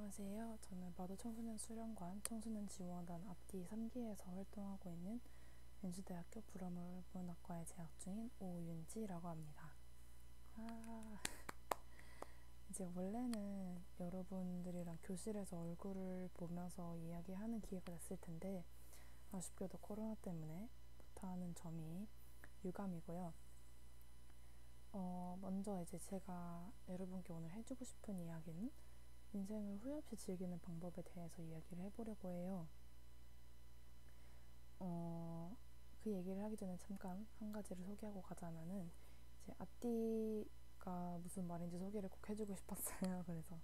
안녕하세요. 저는 마도 청소년 수련관 청소년 지원단 앞뒤 3기에서 활동하고 있는 연수대학교 불어물문학과에 재학 중인 오윤지라고 합니다. 이제 원래는 여러분들이랑 교실에서 얼굴을 보면서 이야기하는 기회가 됐을 텐데 아쉽게도 코로나 때문에 못하는 점이 유감이고요. 먼저 이제 제가 여러분께 오늘 해주고 싶은 이야기는 인생을 후회 없이 즐기는 방법에 대해서 이야기를 해보려고 해요. 그 얘기를 하기 전에 잠깐 한 가지를 소개하고 가자면은 이제 아띠가 무슨 말인지 소개를 꼭 해주고 싶었어요. 그래서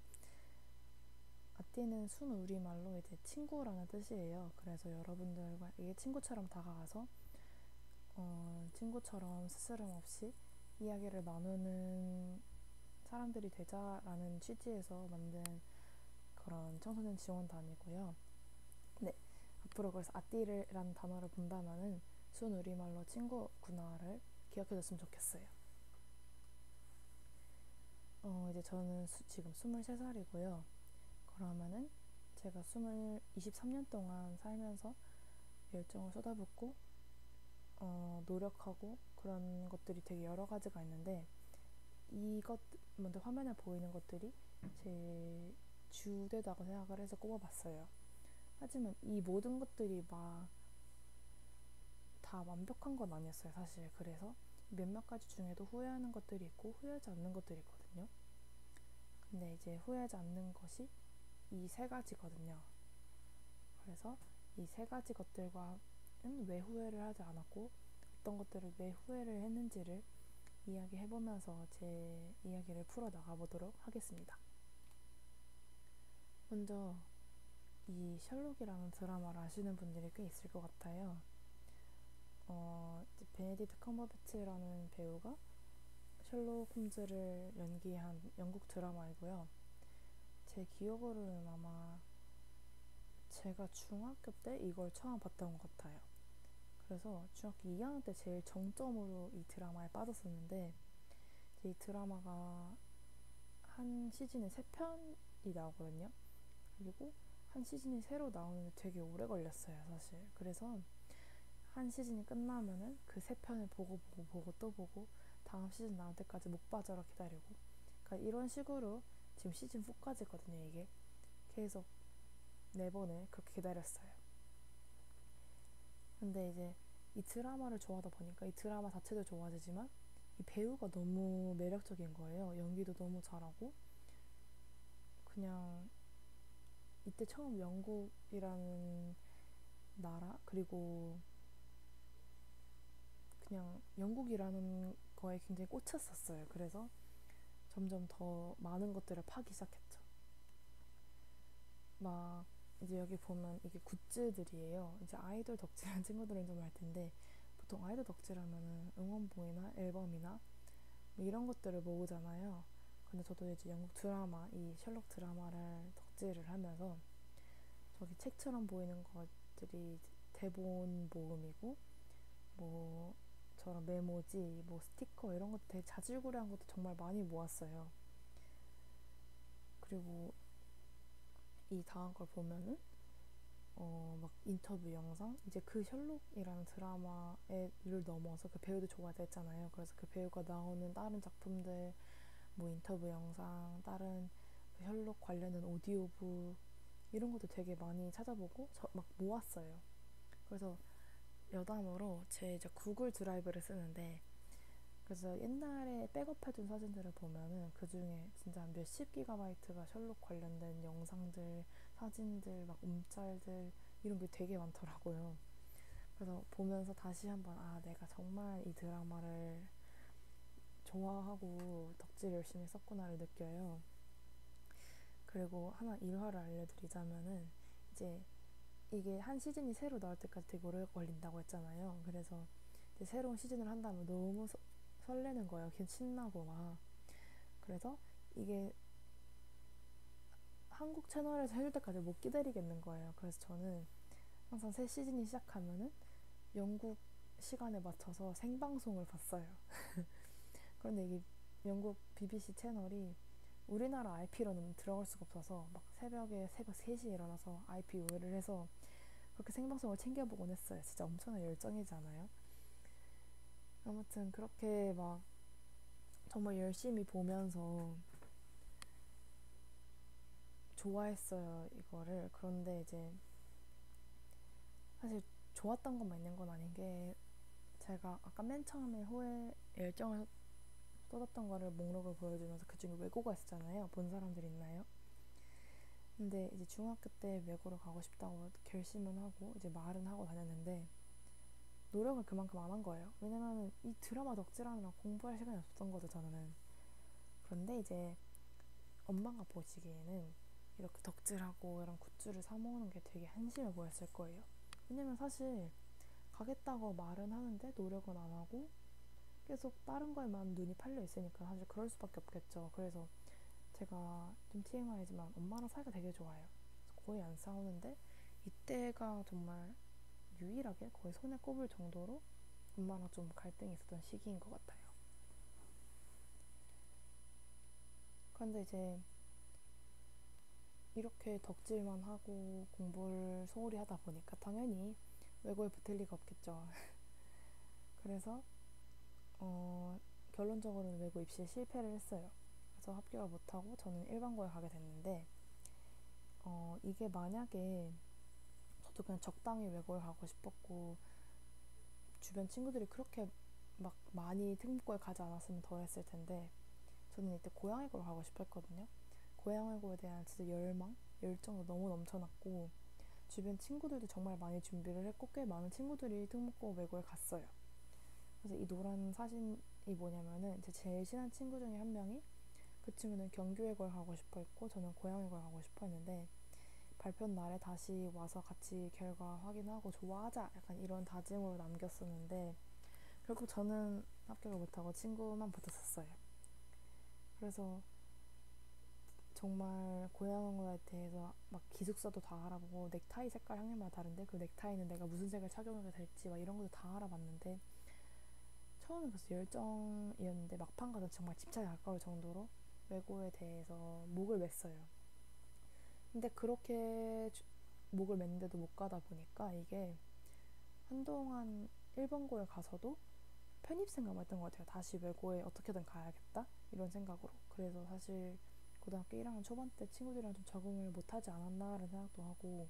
아띠는 순우리말로 이제 친구라는 뜻이에요. 그래서 여러분들과 이게 친구처럼 다가가서 친구처럼 스스럼 없이 이야기를 나누는 사람들이 되자라는 취지에서 만든 그런 청소년 지원단이고요. 네, 앞으로 그래서 아띠라는 단어를 본다면은 순우리말로 친구구나를 기억해줬으면 좋겠어요. 이제 저는 지금 23살이고요. 그러면은 제가 23년 동안 살면서 열정을 쏟아붓고 노력하고 그런 것들이 되게 여러 가지가 있는데 이것 먼저 화면에 보이는 것들이 제 주되다고 생각을 해서 꼽아봤어요. 하지만 이 모든 것들이 막 다 완벽한 건 아니었어요, 사실. 그래서 몇몇 가지 중에도 후회하는 것들이 있고 후회하지 않는 것들이 있거든요. 근데 이제 후회하지 않는 것이 이 세 가지거든요. 그래서 이 세 가지 것들과는 왜 후회를 하지 않았고 어떤 것들을 왜 후회를 했는지를 이야기해보면서 제 이야기를 풀어나가보도록 하겠습니다. 먼저 이 셜록이라는 드라마를 아시는 분들이 꽤 있을 것 같아요. 베네딕트 컴버배치라는 배우가 셜록 홈즈를 연기한 영국 드라마이고요. 제 기억으로는 아마 제가 중학교 때 이걸 처음 봤던 것 같아요. 그래서 중학교 2학년 때 제일 정점으로 이 드라마에 빠졌었는데 이 드라마가 한 시즌에 3편이 나오거든요. 그리고 한 시즌이 새로 나오는데 되게 오래 걸렸어요, 사실. 그래서 한 시즌이 끝나면은 그 3편을 보고 또 보고 다음 시즌 나올 때까지 목 빠져라 기다리고, 그러니까 이런 식으로 지금 시즌 4까지거든요. 이게 계속 4번을 그렇게 기다렸어요. 근데 이제 이 드라마를 좋아하다 보니까 이 드라마 자체도 좋아지지만 이 배우가 너무 매력적인 거예요. 연기도 너무 잘하고. 그냥 이때 처음 영국이라는 나라, 그리고 그냥 영국이라는 거에 굉장히 꽂혔었어요. 그래서 점점 더 많은 것들을 파기 시작했죠. 막 이제 여기 보면 이게 굿즈들이에요. 이제 아이돌 덕질하는 친구들은 좀 알 텐데 보통 아이돌 덕질하면은 응원봉이나 앨범이나 뭐 이런 것들을 모으잖아요. 근데 저도 이제 영국 드라마, 이 셜록 드라마를 덕질을 하면서 저기 책처럼 보이는 것들이 대본 모음이고 뭐 저런 메모지, 뭐 스티커 이런 것도 되게 자질구레한 것도 정말 많이 모았어요. 그리고 이 다음 걸 보면은 막 인터뷰 영상, 이제 그 셜록이라는 드라마를 넘어서 그 배우도 좋아야 됐잖아요. 그래서 그 배우가 나오는 다른 작품들, 뭐 인터뷰 영상, 다른 그 셜록 관련된 오디오북 이런 것도 되게 많이 찾아보고 막 모았어요. 그래서 여담으로 제 이제 구글 드라이브를 쓰는데, 그래서 옛날에 백업해둔 사진들을 보면은 그 중에 진짜 몇십 기가바이트가 셜록 관련된 영상들, 사진들, 막 움짤들 이런 게 되게 많더라고요. 그래서 보면서 다시 한번 내가 정말 이 드라마를 좋아하고 덕질 열심히 했었구나를 느껴요. 그리고 하나 일화를 알려드리자면은 이제 이게 한 시즌이 새로 나올 때까지 되게 오래 걸린다고 했잖아요. 그래서 이제 새로운 시즌을 한다면 너무 설레는 거예요. 그냥 신나고 막. 그래서 이게 한국 채널에서 해줄 때까지 못 기다리겠는 거예요. 그래서 저는 항상 새 시즌이 시작하면은 영국 시간에 맞춰서 생방송을 봤어요. 그런데 이게 영국 BBC 채널이 우리나라 IP로는 들어갈 수가 없어서 막 새벽 3시에 일어나서 IP 요일을 해서 그렇게 생방송을 챙겨보곤 했어요. 진짜 엄청난 열정이잖아요. 아무튼 그렇게 막 정말 열심히 보면서 좋아했어요, 이거를. 그런데 이제 사실 좋았던 것만 있는 건 아닌 게, 제가 아까 맨 처음에 호의 열정을 쏟았던 거를 목록을 보여주면서 그중에 외고가 있었잖아요. 본 사람들 있나요? 근데 이제 중학교 때 외고를 가고 싶다고 결심은 하고 이제 말은 하고 다녔는데 노력을 그만큼 안 한 거예요. 왜냐면 이 드라마 덕질하느라 공부할 시간이 없었던 거죠, 저는. 그런데 이제 엄마가 보시기에는 이렇게 덕질하고 이런 굿즈를 사 모으는 게 되게 한심해 보였을 거예요. 왜냐면 사실 가겠다고 말은 하는데 노력은 안 하고 계속 다른 거에만 눈이 팔려 있으니까 사실 그럴 수밖에 없겠죠. 그래서 제가 좀 TMI지만 엄마랑 사이가 되게 좋아요. 거의 안 싸우는데 이때가 정말 유일하게 거의 손에 꼽을 정도로 엄마랑 좀 갈등이 있었던 시기인 것 같아요. 그런데 이제 이렇게 덕질만 하고 공부를 소홀히 하다 보니까 당연히 외고에 붙을 리가 없겠죠. 그래서 결론적으로는 외고 입시에 실패를 했어요. 그래서 합격을 못하고 저는 일반고에 가게 됐는데, 이게 만약에 저도 그냥 적당히 외고에 가고 싶었고 주변 친구들이 그렇게 막 많이 특목고에 가지 않았으면 덜 했을 텐데, 저는 이때 고양외고를 가고 싶어 했거든요. 고양외고에 대한 진짜 열정도 너무 넘쳐났고 주변 친구들도 정말 많이 준비를 했고 꽤 많은 친구들이 특목고 외고에 갔어요. 그래서 이 노란 사진이 뭐냐면은 제 제일 친한 친구 중에 한 명이, 그 친구는 경규외고를 가고 싶어 했고 저는 고양외고를 가고 싶어 했는데, 발표 날에 다시 와서 같이 결과 확인하고 좋아하자 약간 이런 다짐으로 남겼었는데 결국 저는 합격을 못하고 친구만 붙었었어요. 그래서 정말 고양어에 대해서 막 기숙사도 다 알아보고 넥타이 색깔 향해마다 다른데 그 넥타이는 내가 무슨 색을 착용하게 될지 막 이런 것도 다 알아봤는데, 처음에 벌써 열정이었는데 막판 가서 정말 집착에 가까울 정도로 외고에 대해서 목을 맸어요. 근데 그렇게 목을 맸는데도 못 가다 보니까 이게 한동안 일본고에 가서도 편입 생각만 했던 것 같아요. 다시 외고에 어떻게든 가야겠다 이런 생각으로. 그래서 사실 고등학교 1학년 초반 때 친구들이랑 좀 적응을 못하지 않았나라는 생각도 하고,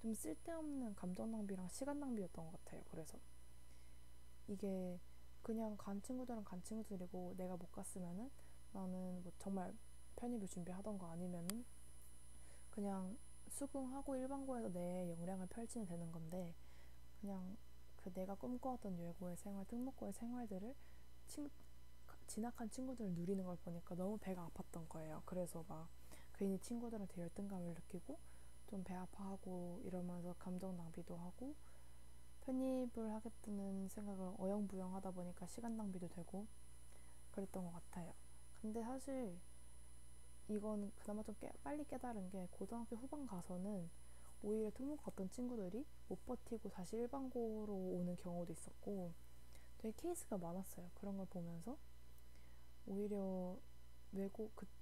좀 쓸데없는 감정 낭비랑 시간 낭비였던 것 같아요. 그래서 이게 그냥 간 친구들은 간 친구들이고 내가 못 갔으면은 나는 뭐 정말 편입을 준비하던 거 아니면은 그냥 수긍하고 일반고에서 내 역량을 펼치면 되는 건데, 그냥 그 내가 꿈꿔왔던 외고의 생활, 특목고의 생활들을 진학한 친구들을 누리는 걸 보니까 너무 배가 아팠던 거예요. 그래서 막 괜히 친구들한테 열등감을 느끼고 좀 배 아파하고 이러면서 감정 낭비도 하고 편입을 하겠다는 생각을 어영부영 하다 보니까 시간 낭비도 되고 그랬던 것 같아요. 근데 사실 이건 그나마 좀 빨리 깨달은 게, 고등학교 후반 가서는 오히려 특목 갔던 친구들이 못 버티고 다시 일반고로 오는 경우도 있었고 되게 케이스가 많았어요. 그런 걸 보면서 오히려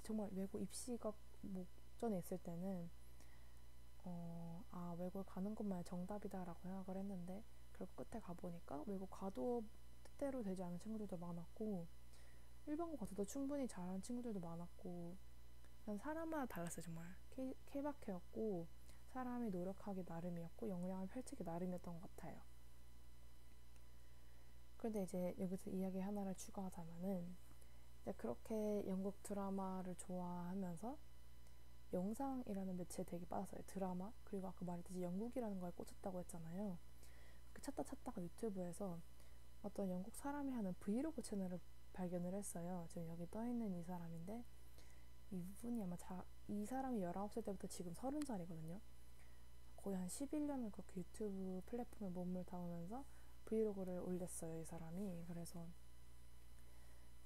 정말 외고 입시가 목전에 있을 때는 외고 가는 것만이 정답이다라고 생각을 했는데, 결국 끝에 가보니까 외고 가도 뜻대로 되지 않은 친구들도 많았고 일반고 가서도 충분히 잘하는 친구들도 많았고, 그냥 사람마다 달랐어요. 정말 케바케였고 사람이 노력하기 나름이었고 역량을 펼치기 나름이었던 것 같아요. 그런데 이제 여기서 이야기 하나를 추가하자면은, 이제 그렇게 영국 드라마를 좋아하면서 영상이라는 매체에 되게 빠졌어요. 드라마, 그리고 아까 말했듯이 영국이라는 거에 꽂혔다고 했잖아요. 찾다가 유튜브에서 어떤 영국 사람이 하는 브이로그 채널을 발견을 했어요. 지금 여기 떠있는 이 사람인데, 이분이 아마 이 사람이 19살 때부터 지금 30살이거든요. 거의 한 11년을 그렇게 유튜브 플랫폼에 몸을 담으면서 브이로그를 올렸어요, 이 사람이. 그래서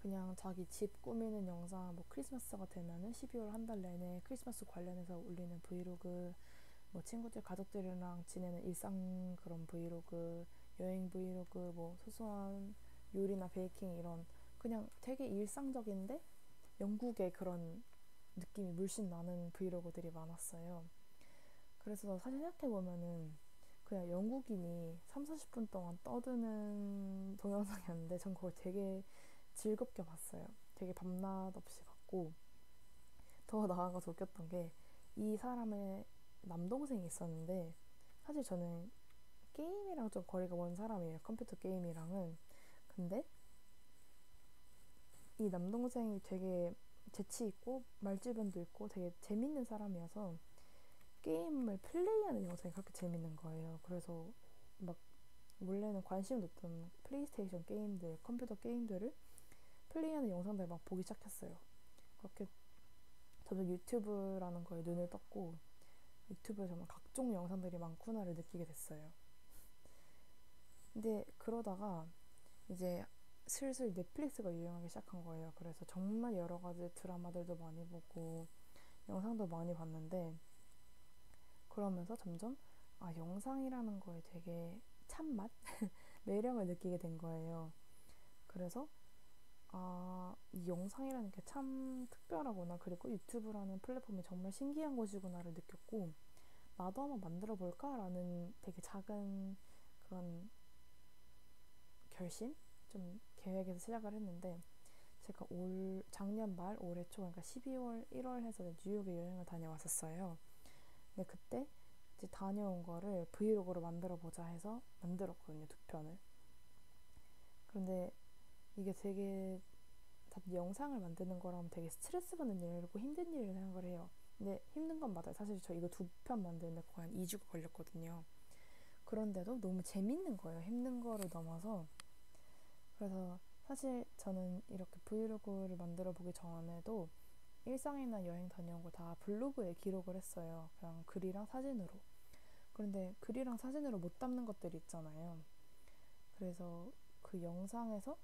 그냥 자기 집 꾸미는 영상, 뭐 크리스마스가 되면은 12월 한 달 내내 크리스마스 관련해서 올리는 브이로그, 뭐 친구들 가족들이랑 지내는 일상 그런 브이로그, 여행 브이로그, 뭐 소소한 요리나 베이킹 이런 그냥 되게 일상적인데 영국의 그런 느낌이 물씬 나는 브이로그들이 많았어요. 그래서 사실 생각해보면은 그냥 영국인이 3, 40분 동안 떠드는 동영상이었는데 전 그걸 되게 즐겁게 봤어요. 되게 밤낮 없이 봤고, 더 나아가서 웃겼던 게 이 사람의 남동생이 있었는데, 사실 저는 게임이랑 좀 거리가 먼 사람이에요. 컴퓨터 게임이랑은. 근데 이 남동생이 되게 재치 있고 말주변도 있고 되게 재밌는 사람이어서 게임을 플레이하는 영상이 그렇게 재밌는 거예요. 그래서 막 원래는 관심도 없던 플레이스테이션 게임들, 컴퓨터 게임들을 플레이하는 영상들 막 보기 시작했어요. 그렇게 저도 유튜브라는 거에 눈을 떴고, 유튜브에 정말 각종 영상들이 많구나를 느끼게 됐어요. 근데 그러다가 이제 슬슬 넷플릭스가 유행하기 시작한 거예요. 그래서 정말 여러 가지 드라마들도 많이 보고 영상도 많이 봤는데, 그러면서 점점 영상이라는 거에 되게 참맛? 매력을 느끼게 된 거예요. 그래서 이 영상이라는 게 참 특별하구나. 그리고 유튜브라는 플랫폼이 정말 신기한 곳이구나를 느꼈고, 나도 한번 만들어 볼까라는 되게 작은 그런 결심? 좀 계획에서 시작을 했는데, 제가 작년 말 올해 초, 그러니까 12월, 1월 해서 뉴욕에 여행을 다녀왔었어요. 근데 그때 이제 다녀온 거를 브이로그로 만들어 보자 해서 만들었거든요, 2편을. 그런데 이게 되게 영상을 만드는 거라면 되게 스트레스 받는 일이고 힘든 일이라고 생각을 해요. 근데 힘든 건 맞아요. 사실 저 이거 2편 만드는데 거의 한 2주가 걸렸거든요. 그런데도 너무 재밌는 거예요. 힘든 거를 넘어서. 그래서 사실 저는 이렇게 브이로그를 만들어 보기 전에도 일상이나 여행 다녀온 거 다 블로그에 기록을 했어요. 그냥 글이랑 사진으로. 그런데 글이랑 사진으로 못 담는 것들이 있잖아요. 그래서 그 영상에서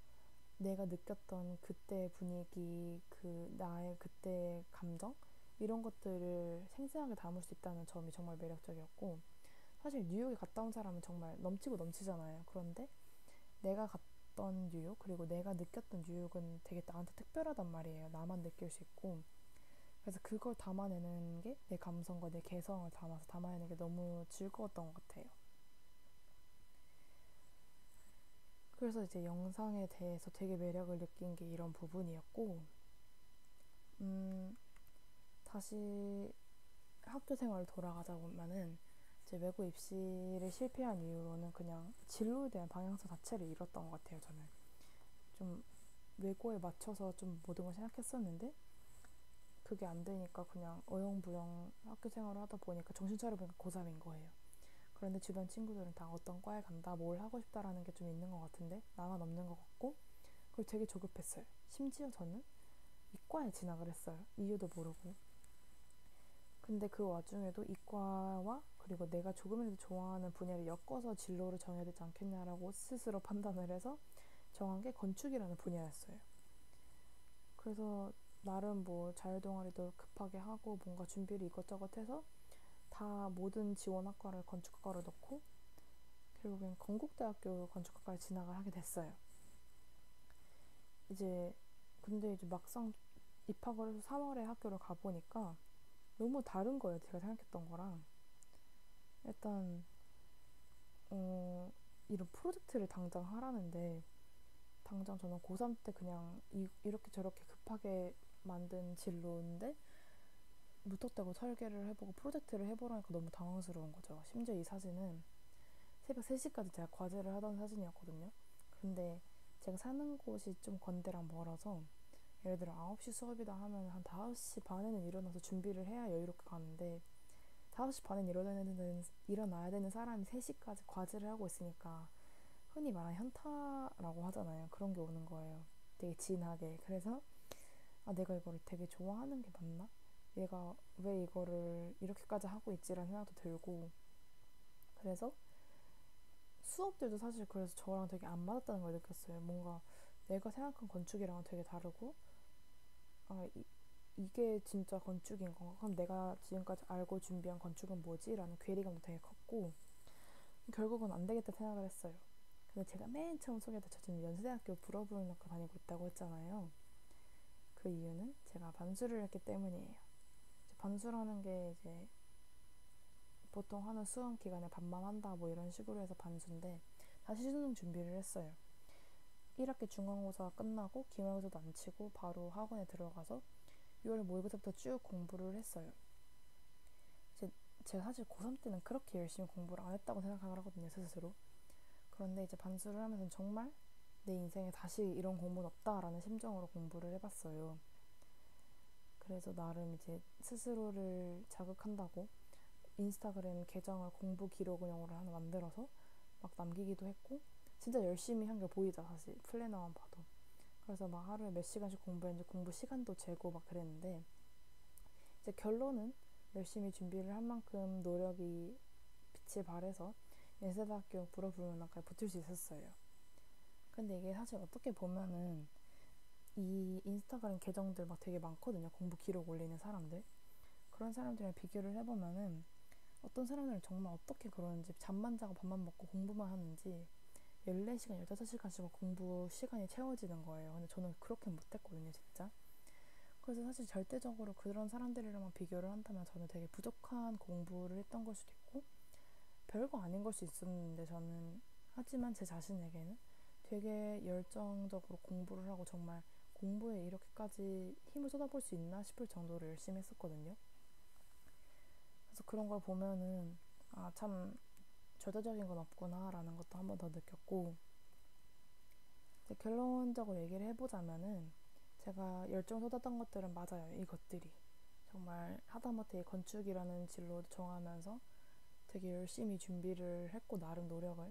내가 느꼈던 그때의 분위기, 그 나의 그때의 감정, 이런 것들을 생생하게 담을 수 있다는 점이 정말 매력적이었고, 사실 뉴욕에 갔다 온 사람은 정말 넘치고 넘치잖아요. 그런데 내가 갔던 뉴욕, 그리고 내가 느꼈던 뉴욕은 되게 나한테 특별하단 말이에요. 나만 느낄 수 있고. 그래서 그걸 담아내는 게, 내 감성과 내 개성을 담아서 담아내는 게 너무 즐거웠던 것 같아요. 그래서 이제 영상에 대해서 되게 매력을 느낀 게 이런 부분이었고, 다시 학교 생활 돌아가자 보면은 이제 외고 입시를 실패한 이유로는 그냥 진로에 대한 방향성 자체를 잃었던 것 같아요. 저는 좀 외고에 맞춰서 좀 모든 걸 생각했었는데, 그게 안 되니까 그냥 어영부영 학교 생활을 하다 보니까 정신 차려보니까 고3인 거예요. 그런데 주변 친구들은 다 어떤 과에 간다, 뭘 하고 싶다라는 게 좀 있는 것 같은데 나만 없는 것 같고, 그리고 되게 조급했어요. 심지어 저는 이과에 진학을 했어요. 이유도 모르고. 근데 그 와중에도 이과와 그리고 내가 조금이라도 좋아하는 분야를 엮어서 진로를 정해야 되지 않겠냐라고 스스로 판단을 해서 정한 게 건축이라는 분야였어요. 그래서 나름 뭐 자율동아리도 급하게 하고 뭔가 준비를 이것저것 해서 다 모든 지원학과를 건축학과로 넣고 결국엔 건국대학교 건축학과에 진학을 하게 됐어요. 이제 근데 이제 막상 입학을 해서 3월에 학교를 가보니까 너무 다른 거예요. 제가 생각했던 거랑. 일단 이런 프로젝트를 당장 하라는데, 당장 저는 고3 때 그냥 이렇게 저렇게 급하게 만든 진로인데 무턱대고 설계를 해보고 프로젝트를 해보라니까 너무 당황스러운 거죠. 심지어 이 사진은 새벽 3시까지 제가 과제를 하던 사진이었거든요. 근데 제가 사는 곳이 좀 건대랑 멀어서, 예를 들어 9시 수업이다 하면 한 5시 반에는 일어나서 준비를 해야 여유롭게 가는데, 5시 반에 일어나야 되는 사람이 3시까지 과제를 하고 있으니까 흔히 말하는 현타라고 하잖아요. 그런 게 오는 거예요. 되게 진하게. 그래서 내가 이거를 되게 좋아하는 게 맞나? 얘가 왜 이거를 이렇게까지 하고 있지라는 생각도 들고, 그래서 수업들도 사실 그래서 저랑 되게 안 맞았다는 걸 느꼈어요. 뭔가 내가 생각한 건축이랑은 되게 다르고, 이게 진짜 건축인 건가? 그럼 내가 지금까지 알고 준비한 건축은 뭐지? 라는 괴리감도 되게 컸고, 결국은 안 되겠다 생각을 했어요. 근데 제가 맨 처음 소개했던 저는 연세대학교 불어브론학과 다니고 있다고 했잖아요. 그 이유는 제가 반수를 했기 때문이에요. 반수라는 게 이제 보통 하는 수험 기간에 반만 한다 뭐 이런 식으로 해서 반수인데, 다시 수능 준비를 했어요. 1학기 중간고사 끝나고 기말고사도 안 치고 바로 학원에 들어가서 6월 모의고사부터 쭉 공부를 했어요. 제가 사실 고3 때는 그렇게 열심히 공부를 안 했다고 생각을 하거든요, 스스로. 그런데 이제 반수를 하면서 정말 내 인생에 다시 이런 공부는 없다라는 심정으로 공부를 해봤어요. 그래서 나름 이제 스스로를 자극한다고 인스타그램 계정을 공부 기록용으로 하나 만들어서 막 남기기도 했고, 진짜 열심히 한 게 보이죠, 사실 플래너만 봐도. 그래서 막 하루에 몇 시간씩 공부했는지 공부 시간도 재고 막 그랬는데, 이제 결론은 열심히 준비를 한 만큼 노력이 빛을 발해서 연세대학교 불어불문학과에 붙을 수 있었어요. 근데 이게 사실 어떻게 보면은 이 인스타그램 계정들 막 되게 많거든요, 공부 기록 올리는 사람들. 그런 사람들이랑 비교를 해보면은 어떤 사람들은 정말 어떻게 그러는지, 잠만 자고 밥만 먹고 공부만 하는지 14시간, 15시간씩 공부 시간이 채워지는 거예요. 근데 저는 그렇게 못했거든요, 진짜. 그래서 사실 절대적으로 그런 사람들이랑만 비교를 한다면 저는 되게 부족한 공부를 했던 걸 수도 있고, 별거 아닌 걸 수 있었는데 저는, 하지만 제 자신에게는 되게 열정적으로 공부를 하고 정말 공부에 이렇게까지 힘을 쏟아볼 수 있나 싶을 정도로 열심히 했었거든요. 그래서 그런 걸 보면은 참 절대적인 건 없구나 라는 것도 한 번 더 느꼈고, 이제 결론적으로 얘기를 해보자면은 제가 열정 쏟았던 것들은 맞아요. 이것들이 정말 하다못해 건축이라는 진로도 정하면서 되게 열심히 준비를 했고 나름 노력을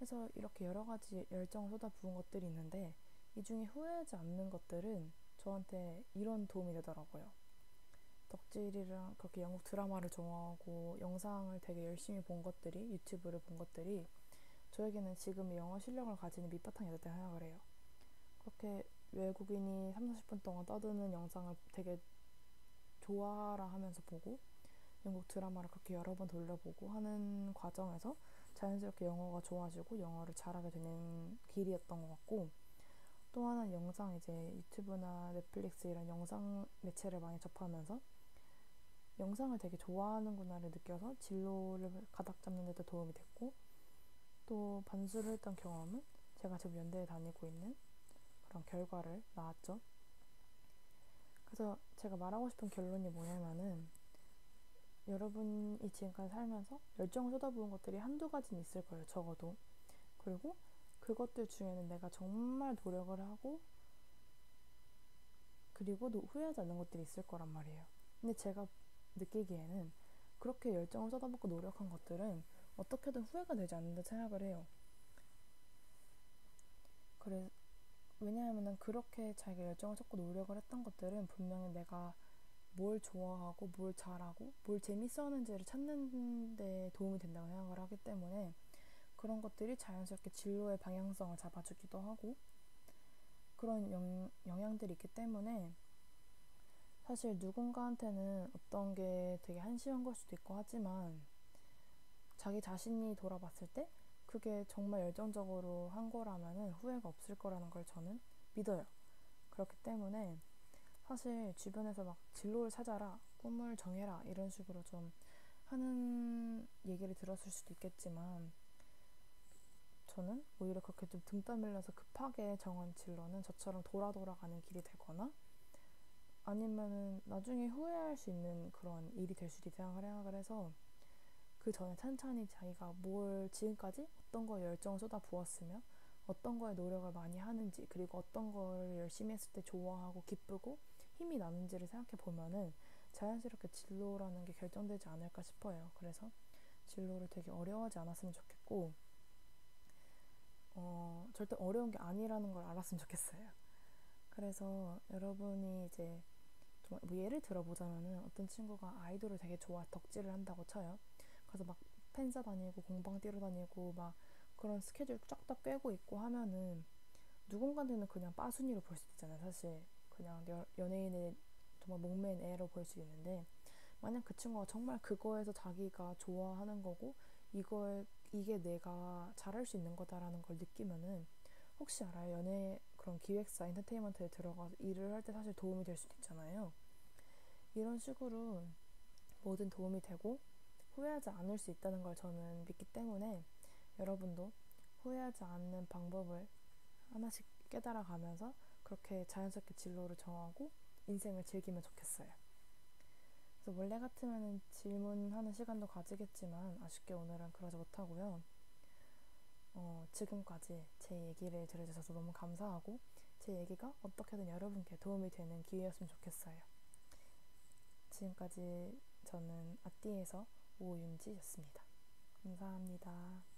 해서 이렇게 여러 가지 열정을 쏟아부은 것들이 있는데, 이 중에 후회하지 않는 것들은 저한테 이런 도움이 되더라고요. 덕질이랑 그렇게 영국 드라마를 좋아하고 영상을 되게 열심히 본 것들이, 유튜브를 본 것들이 저에게는 지금의 영어 실력을 가지는 밑바탕이 됐다고 생각을 해요. 그렇게 외국인이 30-40분 동안 떠드는 영상을 되게 좋아라 하면서 보고 영국 드라마를 그렇게 여러 번 돌려보고 하는 과정에서 자연스럽게 영어가 좋아지고 영어를 잘하게 되는 길이었던 것 같고, 또 하나는 영상, 이제 유튜브나 넷플릭스 이런 영상 매체를 많이 접하면서 영상을 되게 좋아하는구나를 느껴서 진로를 가닥 잡는 데도 도움이 됐고, 또 반수를 했던 경험은 제가 지금 연대에 다니고 있는 그런 결과를 낳았죠. 그래서 제가 말하고 싶은 결론이 뭐냐면은, 여러분이 지금까지 살면서 열정을 쏟아부은 것들이 한두 가지는 있을 거예요, 적어도. 그리고 그것들 중에는 내가 정말 노력을 하고 그리고 후회하지 않는 것들이 있을 거란 말이에요. 근데 제가 느끼기에는 그렇게 열정을 쏟아붓고 노력한 것들은 어떻게든 후회가 되지 않는다 생각을 해요. 그래, 왜냐하면 그렇게 자기가 열정을 쏟고 노력을 했던 것들은 분명히 내가 뭘 좋아하고 뭘 잘하고 뭘 재밌어 하는지를 찾는 데 도움이 된다고 생각을 하기 때문에, 그런 것들이 자연스럽게 진로의 방향성을 잡아주기도 하고 그런 영향들이 있기 때문에, 사실 누군가한테는 어떤 게 되게 한심한 걸 수도 있고 하지만 자기 자신이 돌아봤을 때 그게 정말 열정적으로 한 거라면은 후회가 없을 거라는 걸 저는 믿어요. 그렇기 때문에 사실 주변에서 막 진로를 찾아라, 꿈을 정해라 이런 식으로 좀 하는 얘기를 들었을 수도 있겠지만, 저는 오히려 그렇게 좀 등 떠밀려서 급하게 정한 진로는 저처럼 돌아가는 길이 되거나 아니면은 나중에 후회할 수 있는 그런 일이 될 수도 있다고 생각을 해서, 그 전에 천천히 자기가 뭘 지금까지 어떤 거에 열정을 쏟아 부었으며 어떤 거에 노력을 많이 하는지, 그리고 어떤 걸 열심히 했을 때 좋아하고 기쁘고 힘이 나는지를 생각해 보면은 자연스럽게 진로라는 게 결정되지 않을까 싶어요. 그래서 진로를 되게 어려워하지 않았으면 좋겠고, 절대 어려운 게 아니라는 걸 알았으면 좋겠어요. 그래서 여러분이 이제 뭐 예를 들어보자면은, 어떤 친구가 아이돌을 되게 덕질을 한다고 쳐요. 그래서 막 팬사 다니고 공방 뛰러 다니고 막 그런 스케줄 쫙 다 꿰고 있고 하면은 누군가한테는 그냥 빠순이로 볼 수도 있잖아요, 사실. 그냥 연예인의 정말 목매인 애로 볼 수 있는데, 만약 그 친구가 정말 그거에서 자기가 좋아하는 거고 이게 내가 잘할 수 있는 거다라는 걸 느끼면은, 혹시 알아요, 그런 기획사, 엔터테인먼트에 들어가서 일을 할 때 사실 도움이 될 수도 있잖아요. 이런 식으로 뭐든 도움이 되고 후회하지 않을 수 있다는 걸 저는 믿기 때문에 여러분도 후회하지 않는 방법을 하나씩 깨달아가면서 그렇게 자연스럽게 진로를 정하고 인생을 즐기면 좋겠어요. 그래서 원래 같으면 질문하는 시간도 가지겠지만 아쉽게 오늘은 그러지 못하고요. 지금까지 제 얘기를 들어주셔서 너무 감사하고 제 얘기가 어떻게든 여러분께 도움이 되는 기회였으면 좋겠어요. 지금까지 저는 아띠에서 오윤지였습니다. 감사합니다.